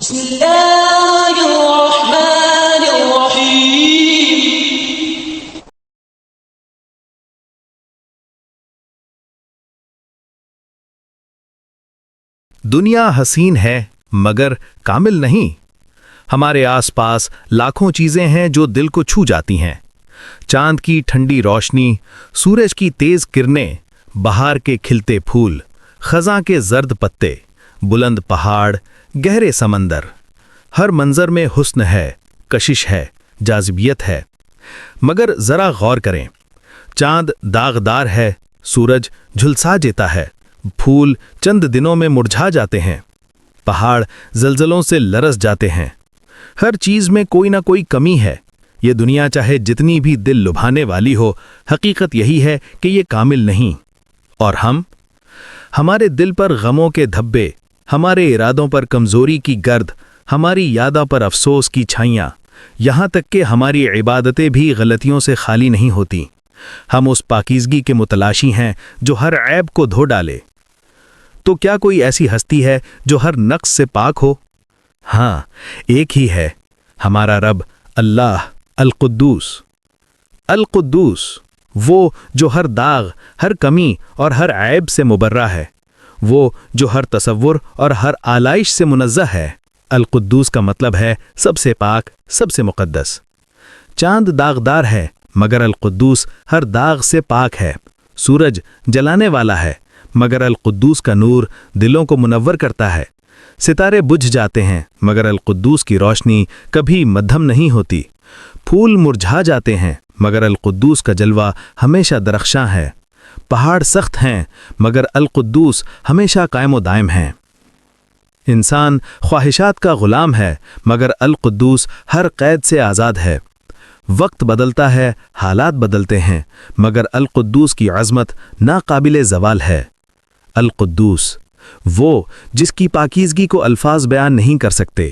بسم الله الرحمن الرحيم. دنیا حسین ہے مگر کامل نہیں۔ ہمارے آس پاس لاکھوں چیزیں ہیں جو دل کو چھو جاتی ہیں۔ چاند کی ٹھنڈی روشنی، سورج کی تیز کرنیں، بہار کے کھلتے پھول، خزاں کے زرد پتے، بلند پہاڑ، گہرے سمندر۔ ہر منظر میں حسن ہے، کشش ہے، جاذبیت ہے۔ مگر ذرا غور کریں، چاند داغدار ہے، سورج جھلسا جاتا ہے، پھول چند دنوں میں مرجھا جاتے ہیں، پہاڑ زلزلوں سے لرز جاتے ہیں۔ ہر چیز میں کوئی نہ کوئی کمی ہے۔ یہ دنیا چاہے جتنی بھی دل لبھانے والی ہو، حقیقت یہی ہے کہ یہ کامل نہیں۔ اور ہمارے دل پر غموں کے دھبے، ہمارے ارادوں پر کمزوری کی گرد، ہماری یادوں پر افسوس کی چھائیاں، یہاں تک کہ ہماری عبادتیں بھی غلطیوں سے خالی نہیں ہوتی۔ ہم اس پاکیزگی کے متلاشی ہیں جو ہر عیب کو دھو ڈالے۔ تو کیا کوئی ایسی ہستی ہے جو ہر نقص سے پاک ہو؟ ہاں، ایک ہی ہے، ہمارا رب اللہ القدوس۔ القدوس، وہ جو ہر داغ، ہر کمی اور ہر عیب سے مبرہ ہے، وہ جو ہر تصور اور ہر آلائش سے منزہ ہے۔ القدوس کا مطلب ہے سب سے پاک، سب سے مقدس۔ چاند داغدار ہے مگر القدوس ہر داغ سے پاک ہے۔ سورج جلانے والا ہے مگر القدوس کا نور دلوں کو منور کرتا ہے۔ ستارے بجھ جاتے ہیں مگر القدوس کی روشنی کبھی مدھم نہیں ہوتی۔ پھول مرجھا جاتے ہیں مگر القدوس کا جلوہ ہمیشہ درخشاں ہے۔ پہاڑ سخت ہیں مگر القدوس ہمیشہ قائم و دائم ہیں۔ انسان خواہشات کا غلام ہے مگر القدوس ہر قید سے آزاد ہے۔ وقت بدلتا ہے، حالات بدلتے ہیں، مگر القدوس کی عظمت ناقابل زوال ہے۔ القدوس، وہ جس کی پاکیزگی کو الفاظ بیان نہیں کر سکتے،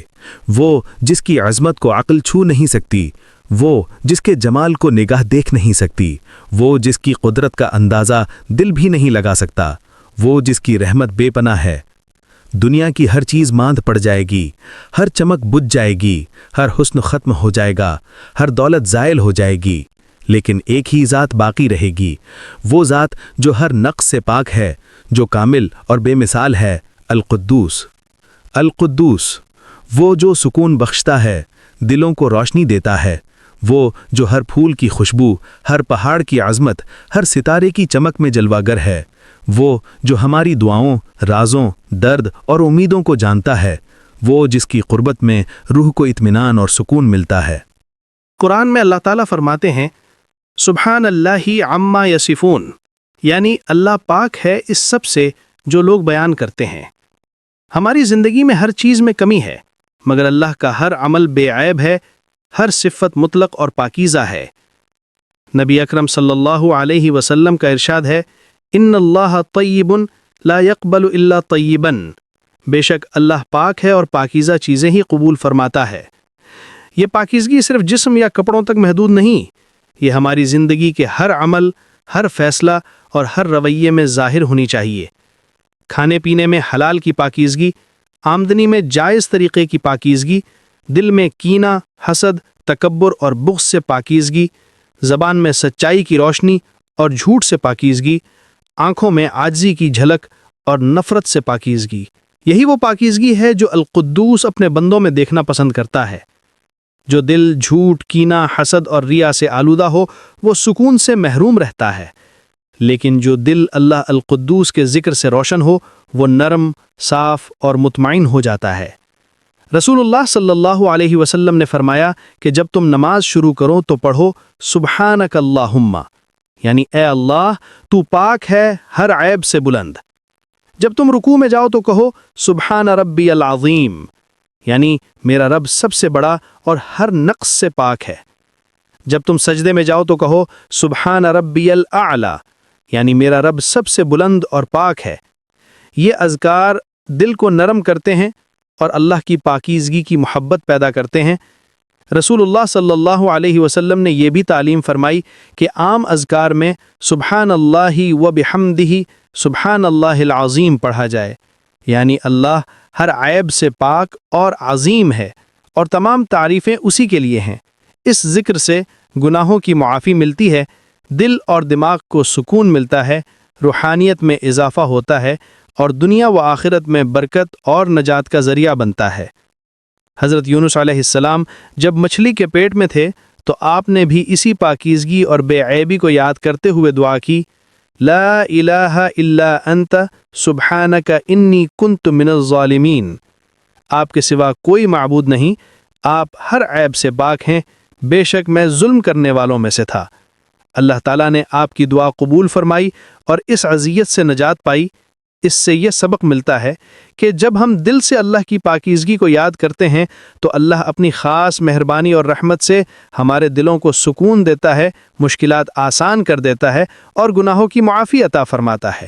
وہ جس کی عظمت کو عقل چھو نہیں سکتی، وہ جس کے جمال کو نگاہ دیکھ نہیں سکتی، وہ جس کی قدرت کا اندازہ دل بھی نہیں لگا سکتا، وہ جس کی رحمت بے پناہ ہے۔ دنیا کی ہر چیز ماند پڑ جائے گی، ہر چمک بجھ جائے گی، ہر حسن ختم ہو جائے گا، ہر دولت زائل ہو جائے گی، لیکن ایک ہی ذات باقی رہے گی، وہ ذات جو ہر نقص سے پاک ہے، جو کامل اور بے مثال ہے۔ القدوس۔ القدوس، وہ جو سکون بخشتا ہے، دلوں کو روشنی دیتا ہے، وہ جو ہر پھول کی خوشبو، ہر پہاڑ کی عظمت، ہر ستارے کی چمک میں جلوہ گر ہے، وہ جو ہماری دعاؤں، رازوں، درد اور امیدوں کو جانتا ہے، وہ جس کی قربت میں روح کو اطمینان اور سکون ملتا ہے۔ قرآن میں اللہ تعالیٰ فرماتے ہیں، سبحان اللہ عما یصفون، یعنی اللہ پاک ہے اس سب سے جو لوگ بیان کرتے ہیں۔ ہماری زندگی میں ہر چیز میں کمی ہے، مگر اللہ کا ہر عمل بے عیب ہے، ہر صفت مطلق اور پاکیزہ ہے۔ نبی اکرم صلی اللہ علیہ وسلم کا ارشاد ہے، ان اللہ طیب لا يقبل الا طیبا، بے شک اللہ پاک ہے اور پاکیزہ چیزیں ہی قبول فرماتا ہے۔ یہ پاکیزگی صرف جسم یا کپڑوں تک محدود نہیں، یہ ہماری زندگی کے ہر عمل، ہر فیصلہ اور ہر رویے میں ظاہر ہونی چاہیے۔ کھانے پینے میں حلال کی پاکیزگی، آمدنی میں جائز طریقے کی پاکیزگی، دل میں کینہ، حسد، تکبر اور بغض سے پاکیزگی، زبان میں سچائی کی روشنی اور جھوٹ سے پاکیزگی، آنکھوں میں عاجزی کی جھلک اور نفرت سے پاکیزگی۔ یہی وہ پاکیزگی ہے جو القدوس اپنے بندوں میں دیکھنا پسند کرتا ہے۔ جو دل جھوٹ، کینہ، حسد اور ریا سے آلودہ ہو، وہ سکون سے محروم رہتا ہے، لیکن جو دل اللہ القدوس کے ذکر سے روشن ہو، وہ نرم، صاف اور مطمئن ہو جاتا ہے۔ رسول اللہ صلی اللہ علیہ وسلم نے فرمایا کہ جب تم نماز شروع کرو تو پڑھو سبحانک اللہم، یعنی اے اللہ تو پاک ہے ہر عیب سے بلند۔ جب تم رکوع میں جاؤ تو کہو سبحان ربی العظیم، یعنی میرا رب سب سے بڑا اور ہر نقص سے پاک ہے۔ جب تم سجدے میں جاؤ تو کہو سبحان ربی الاعلی، یعنی میرا رب سب سے بلند اور پاک ہے۔ یہ اذکار دل کو نرم کرتے ہیں اور اللہ کی پاکیزگی کی محبت پیدا کرتے ہیں۔ رسول اللہ صلی اللہ علیہ وسلم نے یہ بھی تعلیم فرمائی کہ عام اذکار میں سبحان اللہ و بحمدہ سبحان اللہ العظیم پڑھا جائے، یعنی اللہ ہر عیب سے پاک اور عظیم ہے اور تمام تعریفیں اسی کے لیے ہیں۔ اس ذکر سے گناہوں کی معافی ملتی ہے، دل اور دماغ کو سکون ملتا ہے، روحانیت میں اضافہ ہوتا ہے اور دنیا و آخرت میں برکت اور نجات کا ذریعہ بنتا ہے۔ حضرت یونس علیہ السلام جب مچھلی کے پیٹ میں تھے تو آپ نے بھی اسی پاکیزگی اور بے عیبی کو یاد کرتے ہوئے دعا کی، لا الہ الا انت سبحانک انی کنت من الظالمین۔ آپ کے سوا کوئی معبود نہیں، آپ ہر عیب سے پاک ہیں، بے شک میں ظلم کرنے والوں میں سے تھا۔ اللہ تعالیٰ نے آپ کی دعا قبول فرمائی اور اس اذیت سے نجات پائی۔ اس سے یہ سبق ملتا ہے کہ جب ہم دل سے اللہ کی پاکیزگی کو یاد کرتے ہیں تو اللہ اپنی خاص مہربانی اور رحمت سے ہمارے دلوں کو سکون دیتا ہے، مشکلات آسان کر دیتا ہے اور گناہوں کی معافی عطا فرماتا ہے۔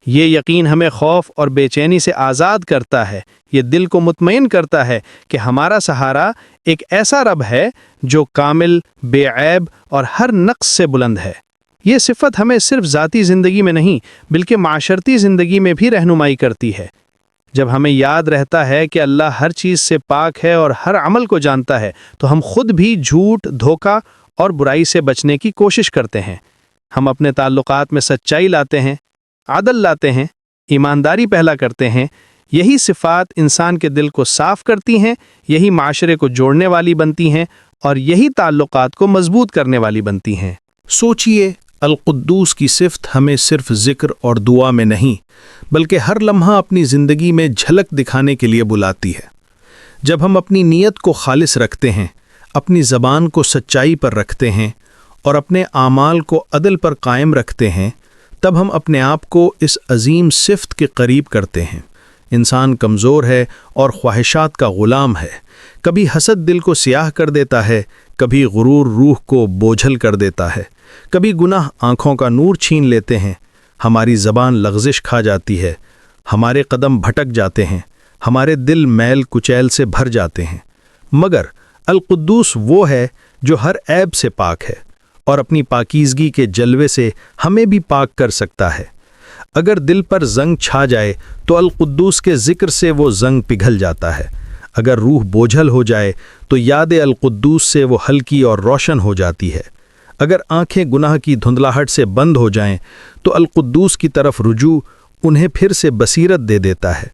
یہ یقین ہمیں خوف اور بے چینی سے آزاد کرتا ہے، یہ دل کو مطمئن کرتا ہے کہ ہمارا سہارا ایک ایسا رب ہے جو کامل، بے عیب اور ہر نقص سے بلند ہے۔ یہ صفت ہمیں صرف ذاتی زندگی میں نہیں بلکہ معاشرتی زندگی میں بھی رہنمائی کرتی ہے۔ جب ہمیں یاد رہتا ہے کہ اللہ ہر چیز سے پاک ہے اور ہر عمل کو جانتا ہے تو ہم خود بھی جھوٹ، دھوکہ اور برائی سے بچنے کی کوشش کرتے ہیں۔ ہم اپنے تعلقات میں سچائی لاتے ہیں، عدل لاتے ہیں، ایمانداری پہلا کرتے ہیں۔ یہی صفات انسان کے دل کو صاف کرتی ہیں، یہی معاشرے کو جوڑنے والی بنتی ہیں اور یہی تعلقات کو مضبوط کرنے والی بنتی ہیں۔ سوچئے، القدوس کی صفت ہمیں صرف ذکر اور دعا میں نہیں بلکہ ہر لمحہ اپنی زندگی میں جھلک دکھانے کے لیے بلاتی ہے۔ جب ہم اپنی نیت کو خالص رکھتے ہیں، اپنی زبان کو سچائی پر رکھتے ہیں اور اپنے اعمال کو عدل پر قائم رکھتے ہیں، تب ہم اپنے آپ کو اس عظیم صفت کے قریب کرتے ہیں۔ انسان کمزور ہے اور خواہشات کا غلام ہے۔ کبھی حسد دل کو سیاہ کر دیتا ہے، کبھی غرور روح کو بوجھل کر دیتا ہے، کبھی گناہ آنکھوں کا نور چھین لیتے ہیں۔ ہماری زبان لغزش کھا جاتی ہے، ہمارے قدم بھٹک جاتے ہیں، ہمارے دل میل کچیل سے بھر جاتے ہیں۔ مگر القدوس وہ ہے جو ہر عیب سے پاک ہے اور اپنی پاکیزگی کے جلوے سے ہمیں بھی پاک کر سکتا ہے۔ اگر دل پر زنگ چھا جائے تو القدوس کے ذکر سے وہ زنگ پگھل جاتا ہے۔ اگر روح بوجھل ہو جائے تو یاد القدوس سے وہ ہلکی اور روشن ہو جاتی ہے۔ اگر آنکھیں گناہ کی دھندلاہٹ سے بند ہو جائیں تو القدوس کی طرف رجوع انہیں پھر سے بصیرت دے دیتا ہے۔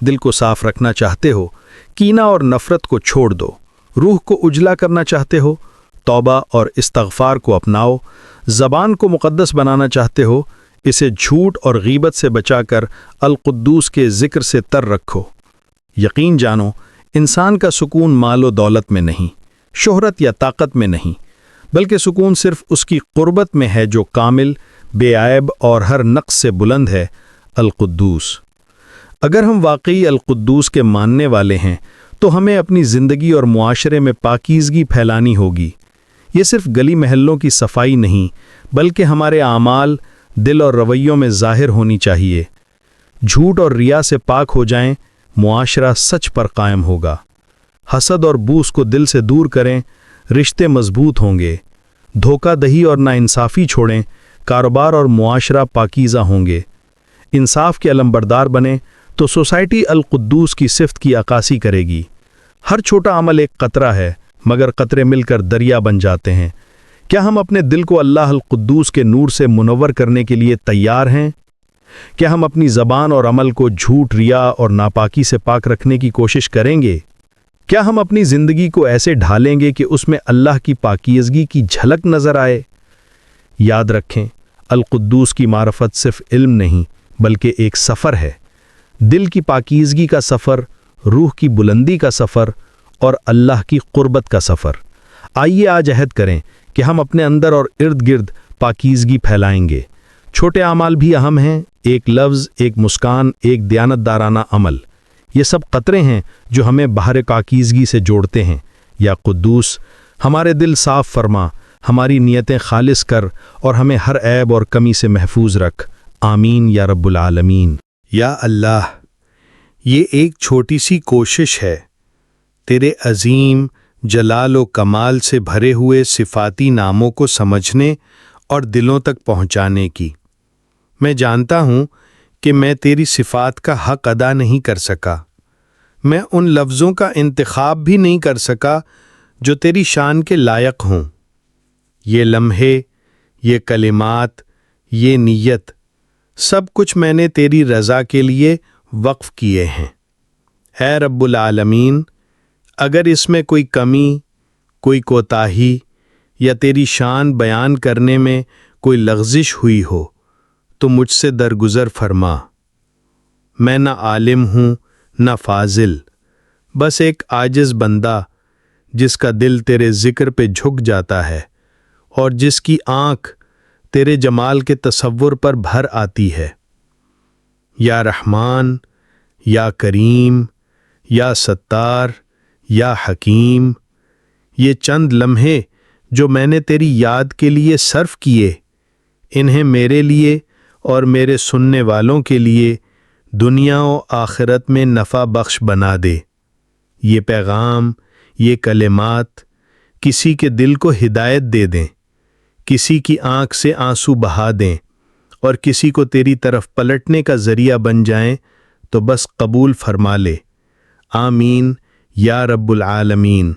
دل کو صاف رکھنا چاہتے ہو، کینہ اور نفرت کو چھوڑ دو۔ روح کو اجلا کرنا چاہتے ہو، توبہ اور استغفار کو اپناؤ۔ زبان کو مقدس بنانا چاہتے ہو، اسے جھوٹ اور غیبت سے بچا کر القدوس کے ذکر سے تر رکھو۔ یقین جانو، انسان کا سکون مال و دولت میں نہیں، شہرت یا طاقت میں نہیں، بلکہ سکون صرف اس کی قربت میں ہے جو کامل، بے عیب اور ہر نقص سے بلند ہے، القدوس۔ اگر ہم واقعی القدوس کے ماننے والے ہیں تو ہمیں اپنی زندگی اور معاشرے میں پاکیزگی پھیلانی ہوگی۔ یہ صرف گلی محلوں کی صفائی نہیں بلکہ ہمارے اعمال، دل اور رویوں میں ظاہر ہونی چاہیے۔ جھوٹ اور ریا سے پاک ہو جائیں، معاشرہ سچ پر قائم ہوگا۔ حسد اور بوس کو دل سے دور کریں، رشتے مضبوط ہوں گے۔ دھوکہ دہی اور ناانصافی چھوڑیں، کاروبار اور معاشرہ پاکیزہ ہوں گے۔ انصاف کے علمبردار بنیں تو سوسائٹی القدوس کی صفت کی عکاسی کرے گی۔ ہر چھوٹا عمل ایک قطرہ ہے، مگر قطرے مل کر دریا بن جاتے ہیں۔ کیا ہم اپنے دل کو اللہ القدوس کے نور سے منور کرنے کے لیے تیار ہیں؟ کیا ہم اپنی زبان اور عمل کو جھوٹ، ریا اور ناپاکی سے پاک رکھنے کی کوشش کریں گے؟ کیا ہم اپنی زندگی کو ایسے ڈھالیں گے کہ اس میں اللہ کی پاکیزگی کی جھلک نظر آئے؟ یاد رکھیں، القدوس کی معرفت صرف علم نہیں بلکہ ایک سفر ہے۔ دل کی پاکیزگی کا سفر، روح کی بلندی کا سفر اور اللہ کی قربت کا سفر۔ آئیے آج عہد کریں کہ ہم اپنے اندر اور ارد گرد پاکیزگی پھیلائیں گے۔ چھوٹے اعمال بھی اہم ہیں، ایک لفظ، ایک مسکان، ایک دیانتدارانہ عمل، یہ سب قطرے ہیں جو ہمیں بحر پاکیزگی سے جوڑتے ہیں۔ یا قدوس، ہمارے دل صاف فرما، ہماری نیتیں خالص کر اور ہمیں ہر عیب اور کمی سے محفوظ رکھ۔ آمین یا رب العالمین۔ یا اللہ، یہ ایک چھوٹی سی کوشش ہے تیرے عظیم جلال و کمال سے بھرے ہوئے صفاتی ناموں کو سمجھنے اور دلوں تک پہنچانے کی۔ میں جانتا ہوں کہ میں تیری صفات کا حق ادا نہیں کر سکا، میں ان لفظوں کا انتخاب بھی نہیں کر سکا جو تیری شان کے لائق ہوں۔ یہ لمحے، یہ کلمات، یہ نیت، سب کچھ میں نے تیری رضا کے لیے وقف کیے ہیں۔ اے رب العالمین، اگر اس میں کوئی کمی، کوئی کوتاہی یا تیری شان بیان کرنے میں کوئی لغزش ہوئی ہو تو مجھ سے درگزر فرما۔ میں نہ عالم ہوں نہ فاضل، بس ایک عاجز بندہ جس کا دل تیرے ذکر پہ جھک جاتا ہے اور جس کی آنکھ تیرے جمال کے تصور پر بھر آتی ہے۔ یا رحمان، یا کریم، یا ستار، یا حکیم، یہ چند لمحے جو میں نے تیری یاد کے لیے صرف کیے، انہیں میرے لیے اور میرے سننے والوں کے لیے دنیا و آخرت میں نفع بخش بنا دے۔ یہ پیغام، یہ کلمات کسی کے دل کو ہدایت دے دیں، کسی کی آنکھ سے آنسو بہا دیں اور کسی کو تیری طرف پلٹنے کا ذریعہ بن جائیں تو بس قبول فرما لے۔ آمین یا رب العالمین۔